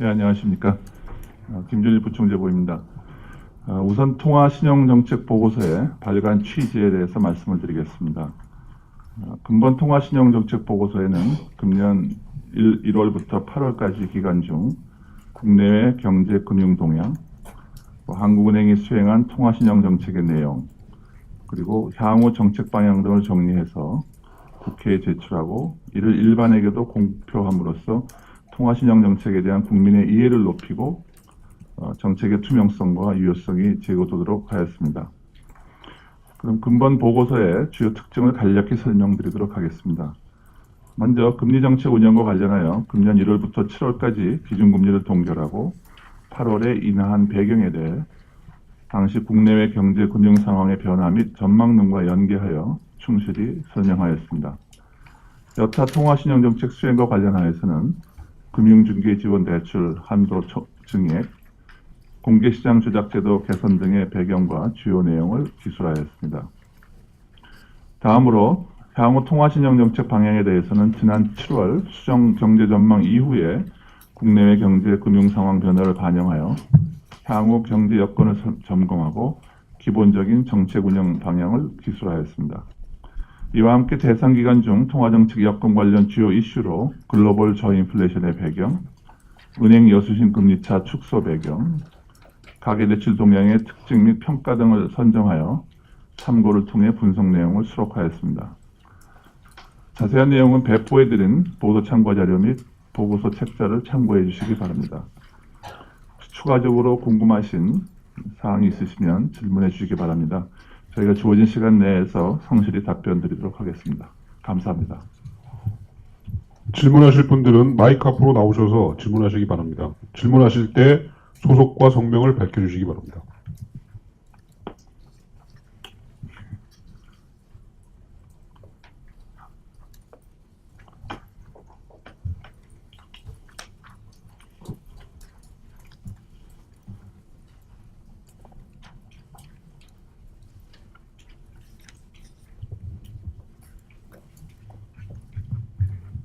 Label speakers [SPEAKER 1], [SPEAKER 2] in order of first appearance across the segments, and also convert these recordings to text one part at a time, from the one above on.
[SPEAKER 1] 네, 안녕하십니까. 김준일 부총재보입니다. 우선 통화신용정책 보고서의 발간 취지에 대해서 말씀을 드리겠습니다. 근본 통화신용정책 보고서에는 금년 1월부터 8월까지 기간 중 국내외 경제 금융 동향, 한국은행이 수행한 통화신용정책의 내용, 그리고 향후 정책 방향 등을 정리해서 국회에 제출하고 이를 일반에게도 공표함으로써 통화신용 정책에 대한 국민의 이해를 높이고 정책의 투명성과 유효성이 제고되도록 하였습니다. 그럼 근본 보고서의 주요 특징을 간략히 설명드리도록 하겠습니다. 먼저 금리정책 운영과 관련하여 금년 1월부터 7월까지 기준금리를 동결하고 8월에 인하한 배경에 대해 당시 국내외 경제 금융 상황의 변화 및 전망 등과 연계하여 충실히 설명하였습니다. 여타 통화신용정책 수행과 관련하여서는 금융중개지원대출 한도 증액, 공개시장 조작제도 개선 등의 배경과 주요 내용을 기술하였습니다. 다음으로 향후 통화신용정책 방향에 대해서는 지난 7월 수정 경제전망 이후에 국내외 경제 금융상황 변화를 반영하여 향후 경제 여건을 점검하고 기본적인 정책 운영 방향을 기술하였습니다. 이와 함께 대상기간 중 통화정책 여건 관련 주요 이슈로 글로벌 저인플레이션의 배경, 은행 여수신 금리차 축소 배경, 가계대출 동향의 특징 및 평가 등을 선정하여 참고를 통해 분석 내용을 수록하였습니다. 자세한 내용은 배포해드린 보도 참고 자료 및 보고서 책자를 참고해 주시기 바랍니다. 추가적으로 궁금하신 사항이 있으시면 질문해 주시기 바랍니다. 저희가 주어진 시간 내에서 성실히 답변 드리도록 하겠습니다. 감사합니다.
[SPEAKER 2] 질문하실 분들은 마이크 앞으로 나오셔서 질문하시기 바랍니다. 질문하실 때 소속과 성명을 밝혀주시기 바랍니다.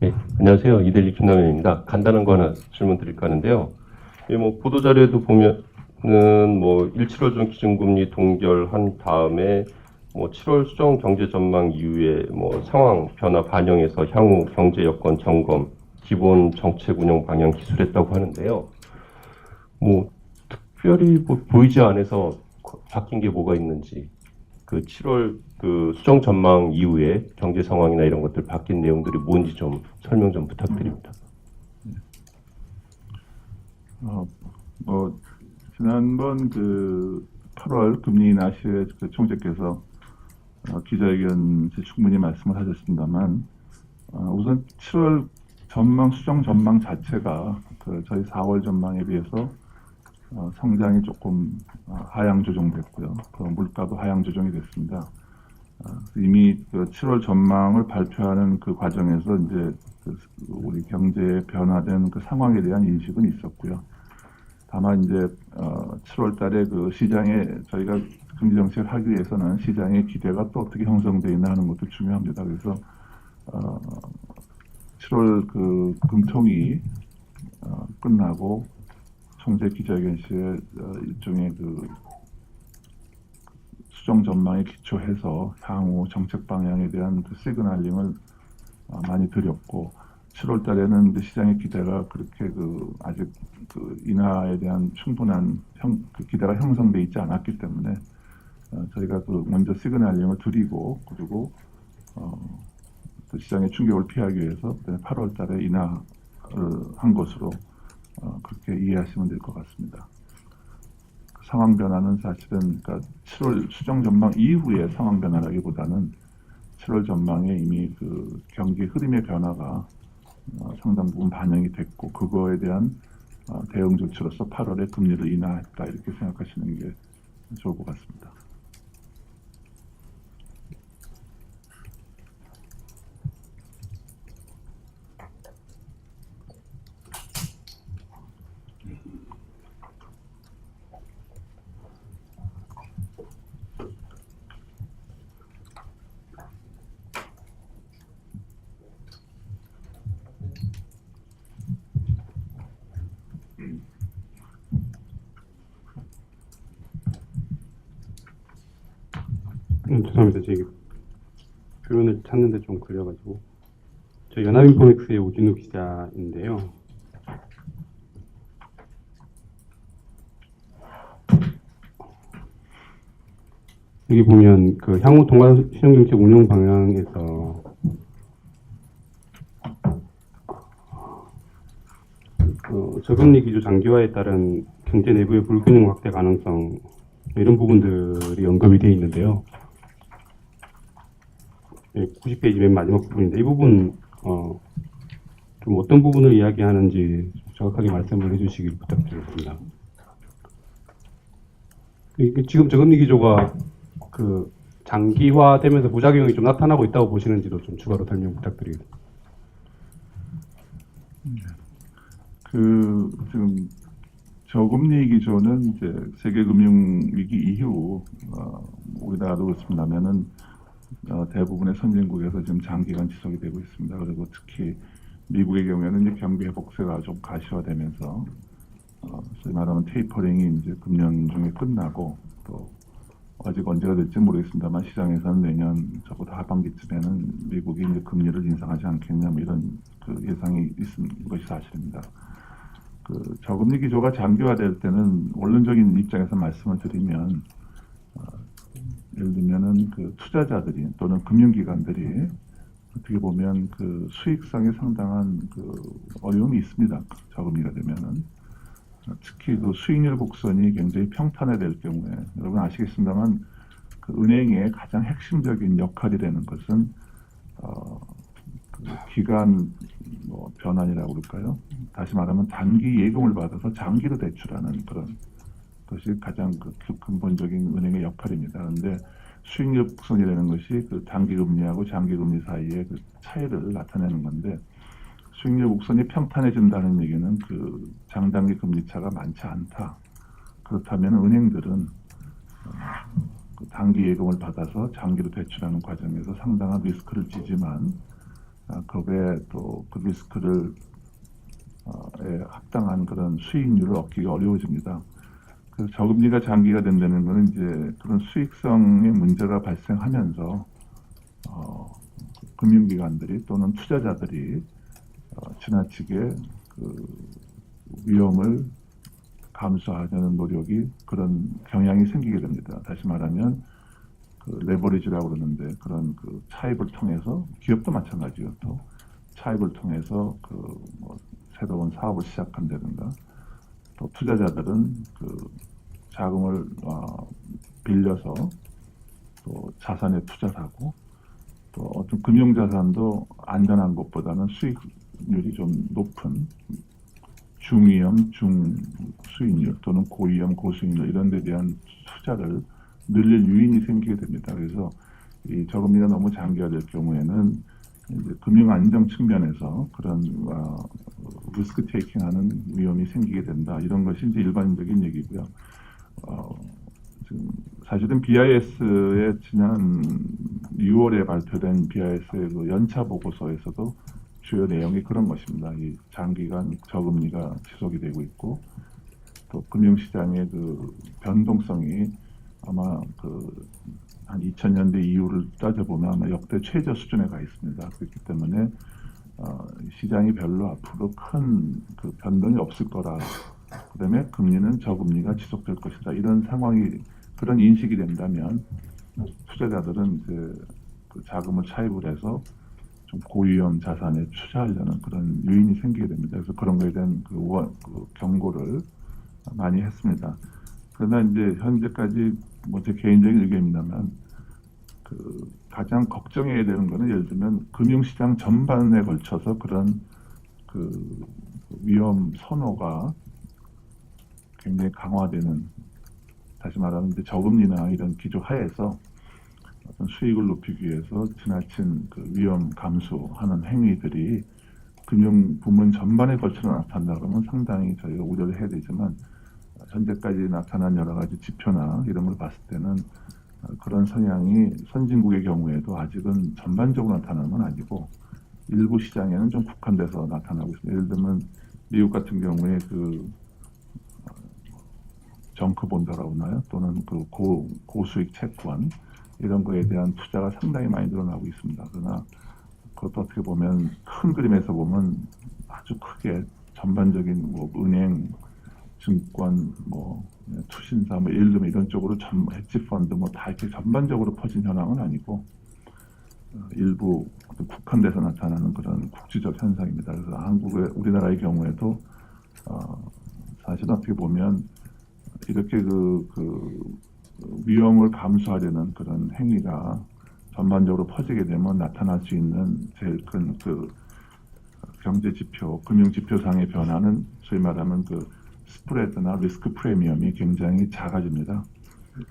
[SPEAKER 3] 네, 안녕하세요. 이델리 김남현입니다. 간단한 거 하나 질문 드릴까 하는데요. 보도자료에도 보면은 1.75중 기준금리 동결한 다음에 7월 수정 경제 전망 이후에 상황 변화 반영해서 향후 경제 여건 점검, 기본 정책 운영 방향 기술했다고 하는데요. 특별히 보이지 않아서 바뀐 게 뭐가 있는지, 그 7월 그 수정 전망 이후에 경제 상황이나 이런 것들 바뀐 내용들이 뭔지 좀 설명 좀 부탁드립니다.
[SPEAKER 1] 지난번 그 8월 금리 인하 시에 그 총재께서 기자회견 충분히 말씀을 하셨습니다만, 우선 7월 전망 수정 전망 자체가 저희 4월 전망에 비해서 성장이 조금 하향 조정됐고요. 물가도 하향 조정이 됐습니다. 이미 그 7월 전망을 발표하는 그 과정에서 이제 우리 경제에 변화된 그 상황에 대한 인식은 있었고요. 다만 이제 7월 달에 그 시장에 저희가 금리 정책을 하기 위해서는 시장의 기대가 또 어떻게 형성되어 있나 하는 것도 중요합니다. 그래서 7월 그 금통이 끝나고 총재 기자회견 시에 일종의 그 수정 전망에 기초해서 향후 정책 방향에 대한 그 시그널링을 많이 드렸고, 7월 달에는 시장의 기대가 그렇게 아직 인하에 대한 충분한 기대가 형성돼 있지 않았기 때문에 저희가 먼저 시그널링을 드리고, 그리고 시장의 충격을 피하기 위해서 8월 달에 인하를 한 것으로 그렇게 이해하시면 될 것 같습니다. 상황 변화는 사실은 7월 수정 전망 이후의 상황 변화라기보다는 7월 전망에 이미 그 경기 흐름의 변화가 상당 부분 반영이 됐고, 그거에 대한 대응 조치로서 8월에 금리를 인하했다, 이렇게 생각하시는 게 좋을 것 같습니다.
[SPEAKER 4] 죄송합니다. 제 표현을 찾는데 좀 걸려가지고. 저 연합인포맥스의 오진욱 기자인데요. 여기 보면 그 향후 통과 실용정책 운영 방향에서 저금리 기조 장기화에 따른 경제 내부의 불균형 확대 가능성 이런 부분들이 언급이 되어 있는데요. 90페이지 맨 마지막 부분인데 이 부분 좀 어떤 부분을 이야기하는지 정확하게 말씀을 해주시길 부탁드리겠습니다. 지금 저금리 기조가 그 장기화되면서 부작용이 좀 나타나고 있다고 보시는지도 좀 추가로 설명 부탁드리겠습니다.
[SPEAKER 1] 지금 저금리 기조는 이제 세계 금융 위기 이후 우리나라도 그렇습니다만은 대부분의 선진국에서 지금 장기간 지속이 되고 있습니다. 그리고 특히 미국의 경우에는 이제 경기 회복세가 좀 가시화되면서 소위 말하면 테이퍼링이 이제 금년 중에 끝나고 또 아직 언제가 될지 모르겠습니다만 시장에서는 내년 적어도 하반기쯤에는 미국이 이제 금리를 인상하지 않겠냐 뭐 이런 그 예상이 있는 것이 사실입니다. 그 저금리 기조가 장기화될 때는 원론적인 입장에서 말씀을 드리면 예를 들면은 그 투자자들이 또는 금융기관들이 어떻게 보면 그 수익성에 상당한 그 어려움이 있습니다. 저금리가 되면은 특히 그 수익률 곡선이 굉장히 평탄화될 경우에 여러분 아시겠습니다만 그 은행의 가장 핵심적인 역할이라는 것은 그 기간 변환이라고 그럴까요? 다시 말하면 단기 예금을 받아서 장기로 대출하는 그런 것이 가장 그 근본적인 은행의 역할입니다. 그런데 수익률 곡선이라는 것이 그 단기 금리하고 장기 금리 사이의 그 차이를 나타내는 건데 수익률 곡선이 평탄해진다는 얘기는 그 장단기 금리 차가 많지 않다. 그렇다면 은행들은 그 단기 예금을 받아서 장기로 대출하는 과정에서 상당한 리스크를 지지만 그 외에 또 그 리스크를 합당한 그런 수익률을 얻기가 어려워집니다. 그 저금리가 장기가 된다는 것은 이제 그런 수익성의 문제가 발생하면서 금융기관들이 또는 투자자들이 지나치게 그 위험을 감수하려는 노력이 그런 경향이 생기게 됩니다. 다시 말하면 그 레버리지라고 그러는데 그런 그 차입을 통해서 기업도 마찬가지요. 또 차입을 통해서 그 뭐 새로운 사업을 시작한다든가 또 투자자들은 그 자금을 빌려서 또 자산에 투자를 하고 또 어떤 금융자산도 안전한 것보다는 수익률이 좀 높은 중위험, 중수익률 또는 고위험, 고수익률 이런 데 대한 투자를 늘릴 유인이 생기게 됩니다. 그래서 이 저금리가 너무 장기화될 경우에는 이제 금융 안정 측면에서 그런 리스크 테이킹하는 위험이 생기게 된다. 이런 것이 이제 일반적인 얘기고요. 지금 사실은 BIS의 지난 6월에 발표된 BIS의 그 연차 보고서에서도 주요 내용이 그런 것입니다. 이 장기간 저금리가 지속이 되고 있고 또 금융시장의 그 변동성이 아마 그 한 2000년대 이후를 따져보면 아마 역대 최저 수준에 가 있습니다. 그렇기 때문에 시장이 별로 앞으로 큰 그 변동이 없을 거라. 그다음에 금리는 저금리가 지속될 것이다. 이런 상황이 그런 인식이 된다면 투자자들은 이제 그 자금을 차입을 해서 좀 고위험 자산에 투자하려는 그런 요인이 생기게 됩니다. 그래서 그런 거에 대한 그 경고를 많이 했습니다. 그러나 이제 현재까지 뭐 제 개인적인 의견입니다만 그 가장 걱정해야 되는 거는 예를 들면 금융시장 전반에 걸쳐서 그런 그 위험 선호가 굉장히 강화되는 다시 말하면 이제 저금리나 이런 기조 하에서 어떤 수익을 높이기 위해서 지나친 그 위험 감수하는 행위들이 금융 부문 전반에 걸쳐 나타난다 그러면 상당히 저희가 우려를 해야 되지만 현재까지 나타난 여러 가지 지표나 이런 걸 봤을 때는 그런 성향이 선진국의 경우에도 아직은 전반적으로 나타나는 건 아니고 일부 시장에는 좀 국한돼서 나타나고 있습니다. 예를 들면 미국 같은 경우에 그 정크 본드라고 하나요? 또는 그 고수익 채권 이런 거에 대한 투자가 상당히 많이 늘어나고 있습니다. 그러나 그것도 어떻게 보면 큰 그림에서 보면 아주 크게 전반적인 뭐 은행, 증권, 뭐 투신사, 뭐 예를 들면 이런 쪽으로 헤지 펀드 뭐 다 이렇게 전반적으로 퍼진 현황은 아니고 일부 국한돼서 나타나는 그런 국지적 현상입니다. 그래서 우리나라의 경우에도 사실 어떻게 보면 이렇게 위험을 감수하려는 그런 행위가 전반적으로 퍼지게 되면 나타날 수 있는 제일 큰 경제 지표, 금융 지표상의 변화는 소위 말하면 스프레드나 리스크 프리미엄이 굉장히 작아집니다.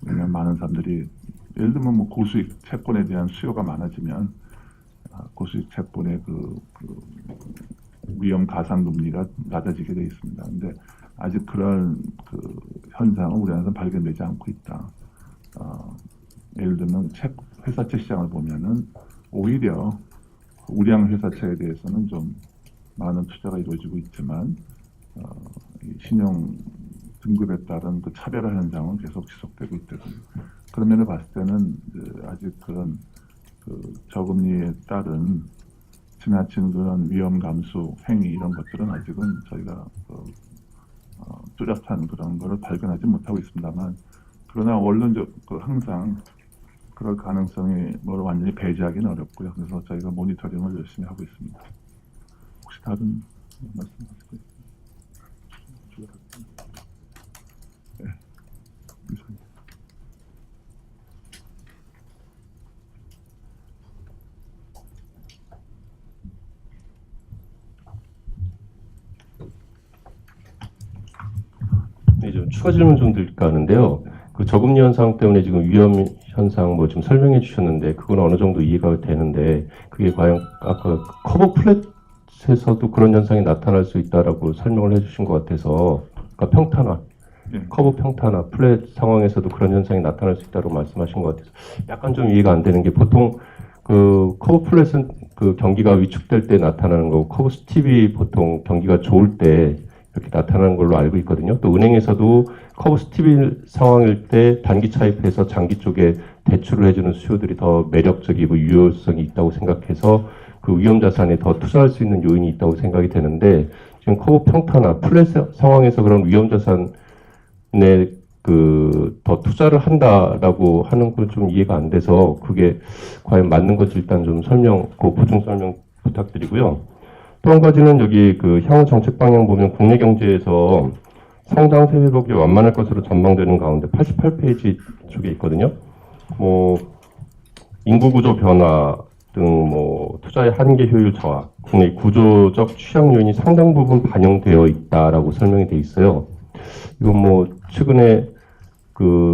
[SPEAKER 1] 왜냐하면 많은 사람들이 예를 들면 뭐 고수익 채권에 대한 수요가 많아지면 고수익 채권의 위험 가상금리가 낮아지게 되어 있습니다. 근데 아직 그런 현상은 우리나라에서 발견되지 않고 있다. 예를 들면 회사채 시장을 보면은 오히려 우량 회사채에 대해서는 좀 많은 투자가 이루어지고 있지만 이 신용 등급에 따른 차별화 현상은 계속 지속되고 있거든요. 그런 면을 봤을 때는 아직 그런 저금리에 따른 지나친 그런 위험 감수 행위 이런 것들은 아직은 저희가 뚜렷한 그런 거를 발견하지 못하고 있습니다만, 그러나 원론적 항상 그럴 가능성이 완전히 배제하기는 어렵고요. 그래서 저희가 모니터링을 열심히 하고 있습니다. 혹시 다른 말씀하실 거 있으세요? 네. 이상입니다.
[SPEAKER 3] 네, 좀 추가 질문 좀 드릴까 하는데요. 그 저금리 현상 때문에 지금 위험 현상 뭐 좀 설명해 주셨는데 그건 어느 정도 이해가 되는데 그게 과연 아까 커버 플랫에서도 그런 현상이 나타날 수 있다라고 설명을 해주신 것 같아서 그러니까 평탄화,
[SPEAKER 1] 네.
[SPEAKER 3] 커버 평탄화, 플랫 상황에서도 그런 현상이 나타날 수 있다고 말씀하신 것 같아서 약간 좀 이해가 안 되는 게 보통 커버 플랫은 경기가 위축될 때 나타나는 거고 커버 스팁이 보통 경기가 좋을 때 이렇게 나타나는 걸로 알고 있거든요. 또 은행에서도 커브 스티빌 상황일 때 단기 차입해서 장기 쪽에 대출을 해주는 수요들이 더 매력적이고 유효성이 있다고 생각해서 그 위험 자산에 더 투자할 수 있는 요인이 있다고 생각이 되는데 지금 커브 평탄화 플랫 상황에서 그런 위험 자산에 더 투자를 한다라고 하는 건 좀 이해가 안 돼서 그게 과연 맞는 건지 일단 좀 보충 설명 부탁드리고요. 또 한 가지는 여기 향후 정책 방향 보면 국내 경제에서 성장세 회복이 완만할 것으로 전망되는 가운데 88페이지 쪽에 있거든요. 뭐 인구 구조 변화 등 뭐 투자의 한계 효율 저하, 국내 구조적 취약 요인이 상당 부분 반영되어 있다라고 설명이 돼 있어요. 이건 뭐 최근에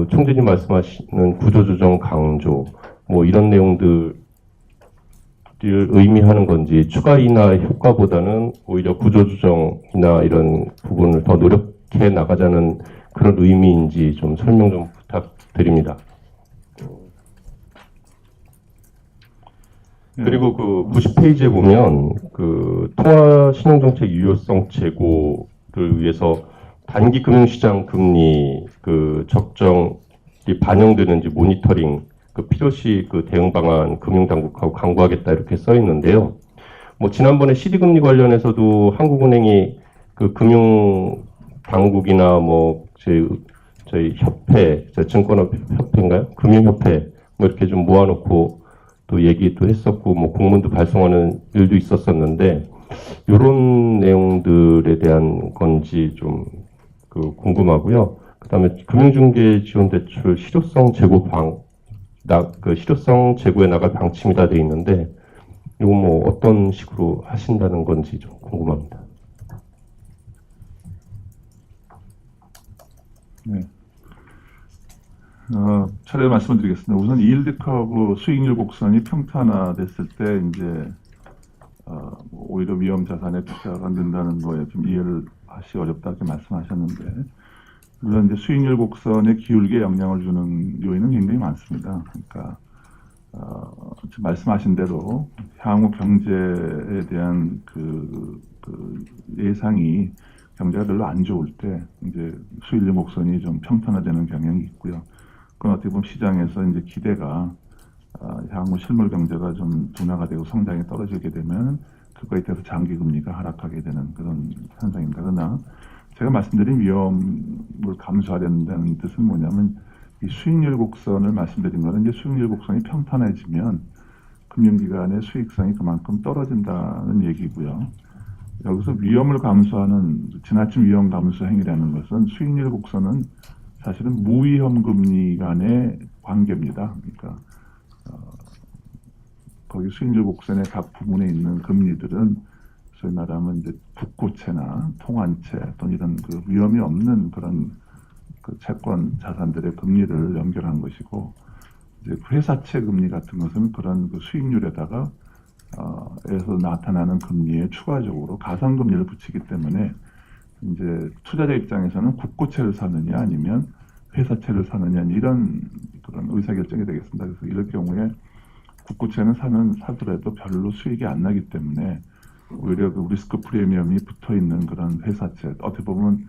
[SPEAKER 3] 총재님 말씀하시는 구조조정 강조 뭐 이런 내용들 의미하는 건지 추가 인하 효과보다는 오히려 구조조정이나 이런 부분을 더 노력해 나가자는 그런 의미인지 좀 설명 좀 부탁드립니다. 그리고 90페이지에 보면 통화 신용정책 유효성 제고를 위해서 단기 금융시장 금리 적정이 반영되는지 모니터링 필요시 대응 방안 금융당국하고 강구하겠다 이렇게 써 있는데요. 뭐 지난번에 CD 금리 관련해서도 한국은행이 금융당국이나 뭐 저희 협회, 증권협회인가요? 금융협회 뭐 이렇게 좀 모아놓고 또 얘기도 했었고 뭐 공문도 발송하는 일도 있었었는데 이런 내용들에 대한 건지 좀 궁금하고요. 그다음에 금융중개 지원 대출 실효성 제고 실효성 제고에 나갈 방침이 다 돼 있는데 이건 뭐 어떤 식으로 하신다는 건지 좀 궁금합니다.
[SPEAKER 1] 네. 차례 말씀을 드리겠습니다. 우선 이일드 커브 수익률 곡선이 평탄화됐을 때 이제 오히려 위험 자산에 투자가 는다는 거에 좀 이해를 하시 어렵다 이렇게 말씀하셨는데, 물론 이제 수익률 곡선에 기울게 영향을 주는 요인은 굉장히 많습니다. 그러니까 지금 말씀하신 대로 향후 경제에 대한 예상이 경제가 별로 안 좋을 때 이제 수익률 곡선이 좀 평탄화되는 경향이 있고요. 그건 어떻게 보면 시장에서 이제 기대가 향후 실물 경제가 좀 둔화가 되고 성장이 떨어지게 되면 그거에 따라서 장기 금리가 하락하게 되는 그런 현상입니다. 그러나 제가 말씀드린 위험을 감수하려는 뜻은 뭐냐면 이 수익률 곡선을 말씀드린 거는 이제 수익률 곡선이 평탄해지면 금융기관의 수익성이 그만큼 떨어진다는 얘기고요. 여기서 위험을 감수하는 지나친 위험 감수 행위라는 것은 수익률 곡선은 사실은 무위험 금리 간의 관계입니다. 그러니까 거기 수익률 곡선의 각 부분에 있는 금리들은 소위 말하면 이제 국고채나 통환채 또는 이런 그 위험이 없는 그런 그 채권 자산들의 금리를 연결한 것이고, 이제 회사채 금리 같은 것은 그런 그 수익률에다가 에서 나타나는 금리에 추가적으로 가상금리를 붙이기 때문에 이제 투자자 입장에서는 국고채를 사느냐 아니면 회사채를 사느냐 이런 그런 의사결정이 되겠습니다. 그래서 이럴 경우에 국고채는 사더라도 별로 수익이 안 나기 때문에 오히려 그 리스크 프리미엄이 붙어 있는 그런 회사채, 어떻게 보면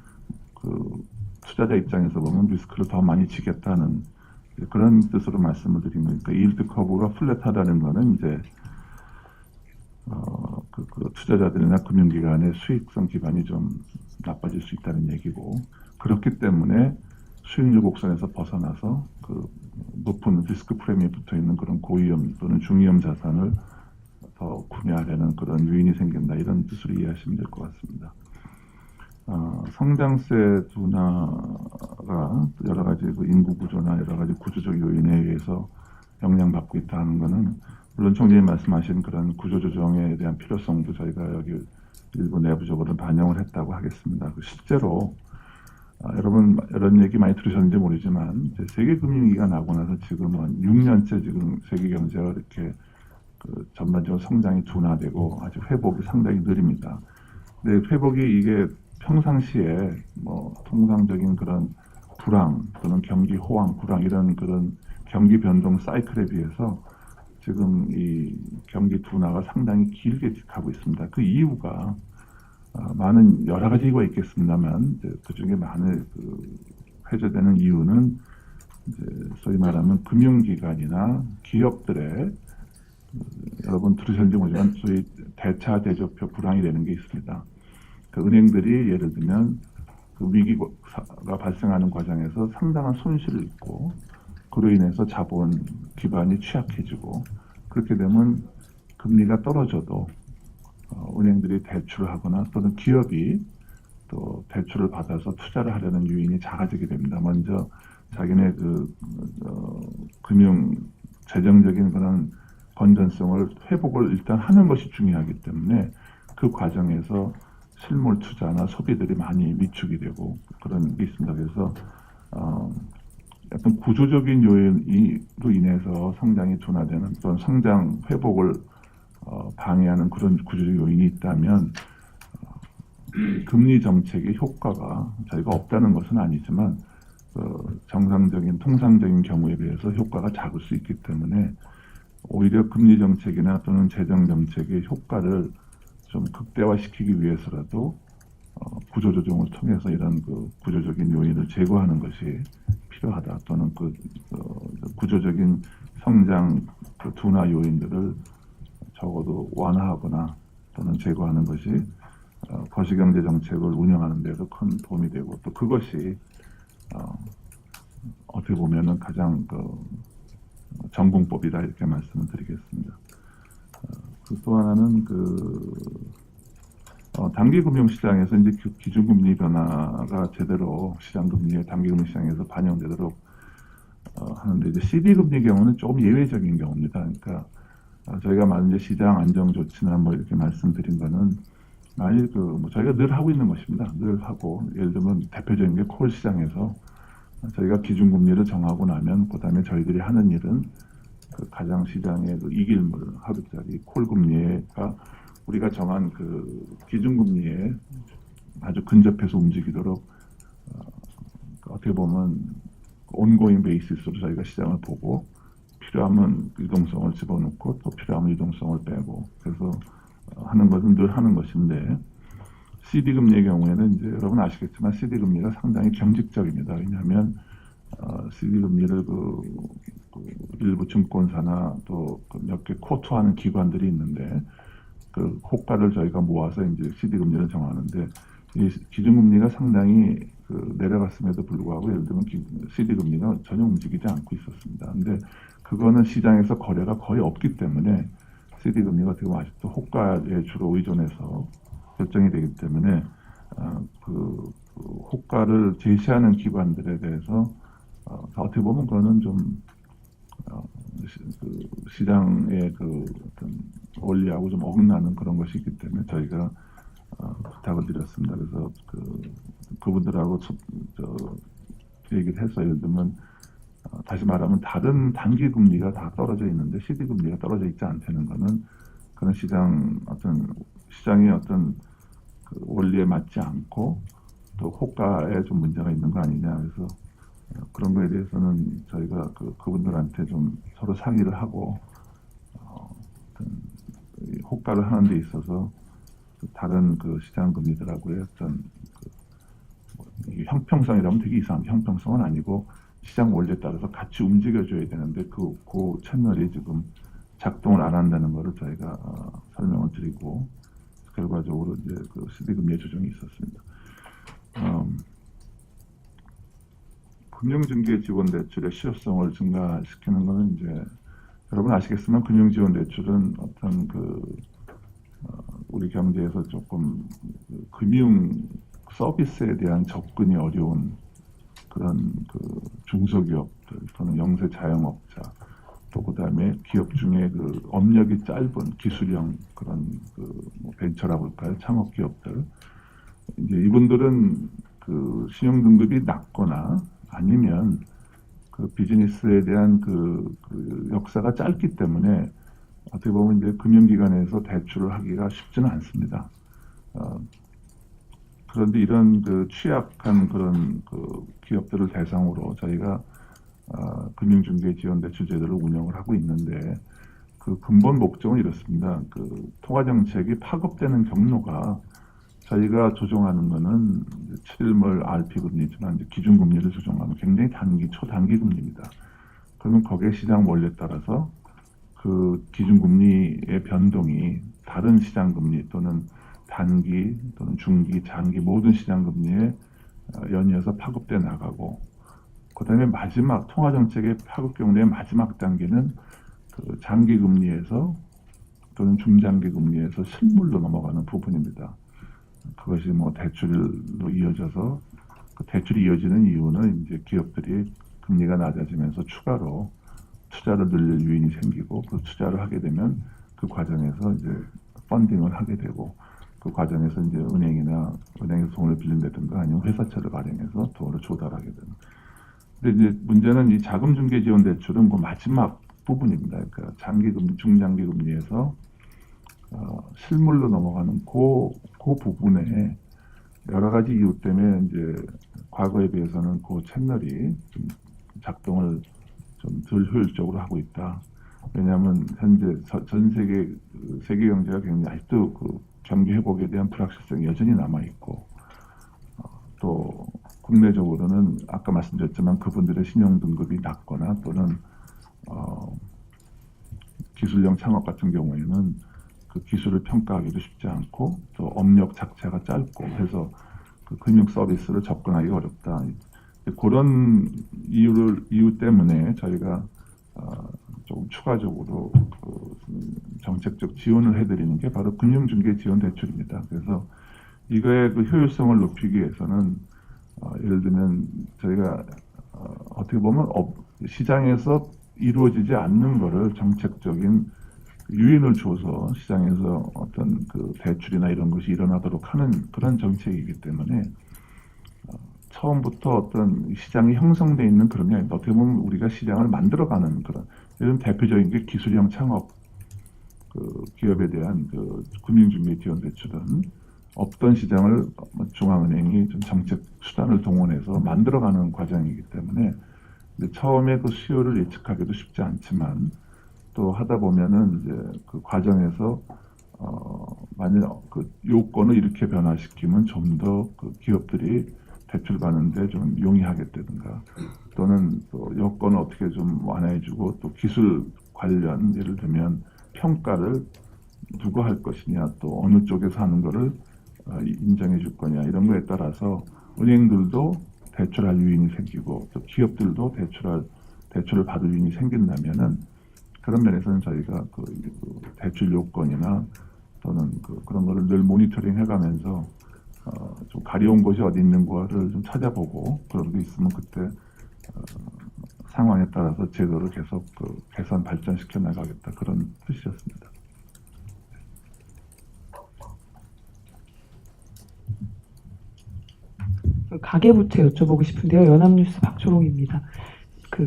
[SPEAKER 1] 그 투자자 입장에서 보면 리스크를 더 많이 지겠다는 그런 뜻으로 말씀을 드린 거니까, 일드 커브가 플랫하다는 거는 이제 그 투자자들이나 금융기관의 수익성 기반이 좀 나빠질 수 있다는 얘기고, 그렇기 때문에 수익률 곡선에서 벗어나서 그 높은 리스크 프리미엄이 붙어 있는 그런 고위험 또는 중위험 자산을 더 구매하려는 그런 요인이 생긴다, 이런 뜻으로 이해하시면 될 것 같습니다. 성장세 둔화가 여러 가지 그 인구 구조나 여러 가지 구조적 요인에 의해서 영향받고 있다는 것은 물론 총재님 말씀하신 그런 구조조정에 대한 필요성도 저희가 여기 일부 내부적으로 반영을 했다고 하겠습니다. 실제로 여러분 이런 얘기 많이 들으셨는지 모르지만 이제 세계금융위기가 나고 나서 지금은 6년째 지금 세계 경제가 이렇게 그 전반적으로 성장이 둔화되고 아주 회복이 상당히 느립니다. 근데 회복이 이게 평상시에 뭐 통상적인 그런 불황 또는 경기 호황, 불황 이런 그런 경기 변동 사이클에 비해서 지금 이 경기 둔화가 상당히 길게 가고 있습니다. 그 이유가 많은 여러 가지 이유가 있겠습니다만 그 중에 많은 그 회자되는 이유는 이제 소위 말하면 금융기관이나 기업들의 여러분 들으셨는지 모르지만 소위 대차 대조표 불황이 되는 게 있습니다. 그 은행들이 예를 들면 그 위기가 발생하는 과정에서 상당한 손실을 입고 그로 인해서 자본 기반이 취약해지고, 그렇게 되면 금리가 떨어져도 은행들이 대출을 하거나 또는 기업이 또 대출을 받아서 투자를 하려는 요인이 작아지게 됩니다. 먼저 자기네 그 금융 재정적인 그런 건전성을 회복을 일단 하는 것이 중요하기 때문에 그 과정에서 실물 투자나 소비들이 많이 위축이 되고 그런 게 있습니다. 그래서 약간 구조적인 요인으로 인해서 성장이 둔화되는 또는 성장 회복을 방해하는 그런 구조적 요인이 있다면 금리 정책의 효과가 저희가 없다는 것은 아니지만 정상적인 통상적인 경우에 비해서 효과가 작을 수 있기 때문에 오히려 금리 정책이나 또는 재정 정책의 효과를 좀 극대화시키기 위해서라도 구조조정을 통해서 이런 그 구조적인 요인을 제거하는 것이 필요하다, 또는 그 구조적인 성장 그 둔화 요인들을 적어도 완화하거나 또는 제거하는 것이 거시경제 정책을 운영하는 데도 큰 도움이 되고, 또 그것이 어떻게 보면은 가장 그 전공법이다, 이렇게 말씀을 드리겠습니다. 또 하나는 단기 금융 시장에서 이제 기준금리 변화가 제대로 시장금리의 단기 금융 시장에서 반영되도록 하는데, 이제 CD 금리 경우는 조금 예외적인 경우입니다. 그러니까 저희가 만약 시장 안정 조치나 뭐 이렇게 말씀드린 거는 만일 저희가 늘 하고 있는 것입니다. 늘 하고, 예를 들면 대표적인 게 콜 시장에서 저희가 기준금리를 정하고 나면 그다음에 저희들이 하는 일은 그 가장 시장의 그 이길물 하루짜리 콜 금리가 우리가 정한 그 기준금리에 아주 근접해서 움직이도록 어떻게 보면 온고잉 베이시스로 저희가 시장을 보고 필요하면 유동성을 집어넣고 또 필요하면 유동성을 빼고, 그래서 하는 것은 늘 하는 것인데, CD 금리의 경우에는 이제 여러분 아시겠지만 CD 금리가 상당히 경직적입니다. 왜냐하면 CD 금리를 일부 증권사나 또 몇 개 코트하는 기관들이 있는데 그 호가를 저희가 모아서 이제 CD 금리를 정하는데 이 기준금리가 상당히 내려갔음에도 불구하고 예를 들면 CD 금리가 전혀 움직이지 않고 있었습니다. 근데 그거는 시장에서 거래가 거의 없기 때문에 CD 금리가 어떻게 보면 아직도 호가에 주로 의존해서 결정이 되기 때문에 호가를 제시하는 기관들에 대해서 어떻게 보면 그거는 좀 시장의 어떤 원리하고 좀 어긋나는 그런 것이 있기 때문에 저희가 부탁을 드렸습니다. 그래서 그분들하고 얘기를 해서 예를 들면 다시 말하면 다른 단기 금리가 다 떨어져 있는데 CD 금리가 떨어져 있지 않다는 것은 그런 시장의 어떤 원리에 맞지 않고 또 호가에 좀 문제가 있는 거 아니냐. 그래서 그런 거에 대해서는 저희가 그분들한테 좀 서로 상의를 하고 이 호가를 하는 데 있어서 다른 시장 금리들하고의 어떤 이게 형평성이라면 되게 이상한 형평성은 아니고 시장 원리에 따라서 같이 움직여줘야 되는데 그 채널이 지금 작동을 안 한다는 것을 저희가 설명을 드리고 결과적으로 이제 CD 금리의 조정이 있었습니다. 금융중개 지원 대출의 실효성을 증가시키는 것은 이제 여러분 아시겠지만 금융지원 대출은 어떤 우리 경제에서 조금 금융 서비스에 대한 접근이 어려운 그런 중소기업들 또는 영세 자영업자 또 그다음에 기업 중에 업력이 짧은 기술형 그런 벤처라고 할까요? 창업 기업들 이제 이분들은 신용 등급이 낮거나 아니면 비즈니스에 대한 역사가 짧기 때문에 어떻게 보면 이제 금융기관에서 대출을 하기가 쉽지는 않습니다. 그런데 이런 취약한 그런 기업들을 대상으로 저희가 금융중개 지원 대출 제도를 운영을 하고 있는데 근본 목적은 이렇습니다. 통화정책이 파급되는 경로가 저희가 조정하는 거는 7월 RP 금리지만 이제 기준금리를 조정하면 굉장히 초단기 금리입니다. 그러면 거기에 시장 원리에 따라서 기준금리의 변동이 다른 시장금리 또는 단기 또는 중기, 장기 모든 시장금리에 연이어서 파급돼 나가고 그 다음에 마지막 통화정책의 파급 경로의 마지막 단계는 장기금리에서 또는 중장기금리에서 실물로 넘어가는 부분입니다. 그것이 대출로 이어져서 대출이 이어지는 이유는 이제 기업들이 금리가 낮아지면서 추가로 투자를 늘릴 유인이 생기고 그 투자를 하게 되면 그 과정에서 이제 펀딩을 하게 되고 그 과정에서 이제 은행에서 돈을 빌린다든가 아니면 회사채를 발행해서 돈을 조달하게 되는. 근데 이제 문제는 이 자금중개 지원 대출은 마지막 부분입니다. 그러니까 장기금리, 중장기금리에서 실물로 넘어가는 그 부분에 여러 가지 이유 때문에 이제 과거에 비해서는 그 채널이 좀 작동을 좀 덜 효율적으로 하고 있다. 왜냐하면 현재 전 세계 경제가 굉장히 아직도 경기 회복에 대한 불확실성이 여전히 남아 있고 또 국내적으로는 아까 말씀드렸지만 그분들의 신용 등급이 낮거나 또는 기술형 창업 같은 경우에는 기술을 평가하기도 쉽지 않고 또 업력 자체가 짧고 해서 금융 서비스를 접근하기 어렵다. 그런 이유 때문에 저희가 조금 추가적으로 정책적 지원을 해드리는 게 바로 금융중개 지원 대출입니다. 그래서 이거의 효율성을 높이기 위해서는 예를 들면 저희가 어떻게 보면 시장에서 이루어지지 않는 거를 정책적인 유인을 줘서 시장에서 어떤 대출이나 이런 것이 일어나도록 하는 그런 정책이기 때문에 처음부터 어떤 시장이 형성되어 있는 그런 게 아니라 어떻게 보면 우리가 시장을 만들어가는 그런 이런 대표적인 게 기술형 창업 기업에 대한 금융중개 지원 대출은 없던 시장을 중앙은행이 좀 정책 수단을 동원해서 만들어가는 과정이기 때문에 처음에 수요를 예측하기도 쉽지 않지만 또 하다 보면은 이제 과정에서 만약 요건을 이렇게 변화시키면 좀 더 기업들이 대출 받는데 좀 용이하겠다든가 또는 또 여건을 어떻게 좀 완화해주고 또 기술 관련 예를 들면 평가를 누가 할 것이냐 또 어느 쪽에서 하는 거를 인정해 줄 거냐 이런 거에 따라서 은행들도 대출할 유인이 생기고 또 기업들도 대출을 받을 유인이 생긴다면은 그런 면에서는 저희가 그 대출 요건이나 또는 그런 거를 늘 모니터링 해가면서 좀 가려운 곳이 어디 있는 거를 좀 찾아보고 그런 게 있으면 그때 상황에 따라서 제도를 계속 개선 발전시켜 나가겠다 그런 뜻이었습니다.
[SPEAKER 5] 가계부채 여쭤보고 싶은데요. 연합뉴스 박초롱입니다.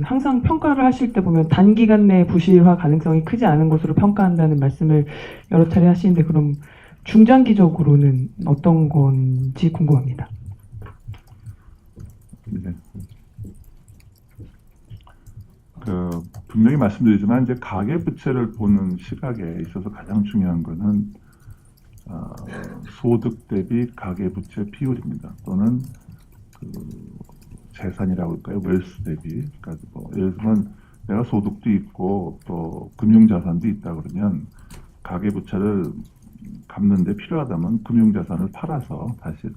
[SPEAKER 5] 항상 평가를 하실 때 보면 단기간 내 부실화 가능성이 크지 않은 것으로 평가한다는 말씀을 여러 차례 하시는데 그럼 중장기적으로는 어떤 건지 궁금합니다.
[SPEAKER 1] 네. 분명히 말씀드리지만 이제 가계부채를 보는 시각에 있어서 가장 중요한 것은 소득 대비 가계부채 비율입니다. 또는 재산이라고 할까요? 웰스 대비. 그러니까 예를 들면 내가 소득도 있고 또 금융자산도 있다 그러면 가계부채를 갚는 데 필요하다면 금융자산을 팔아서 다시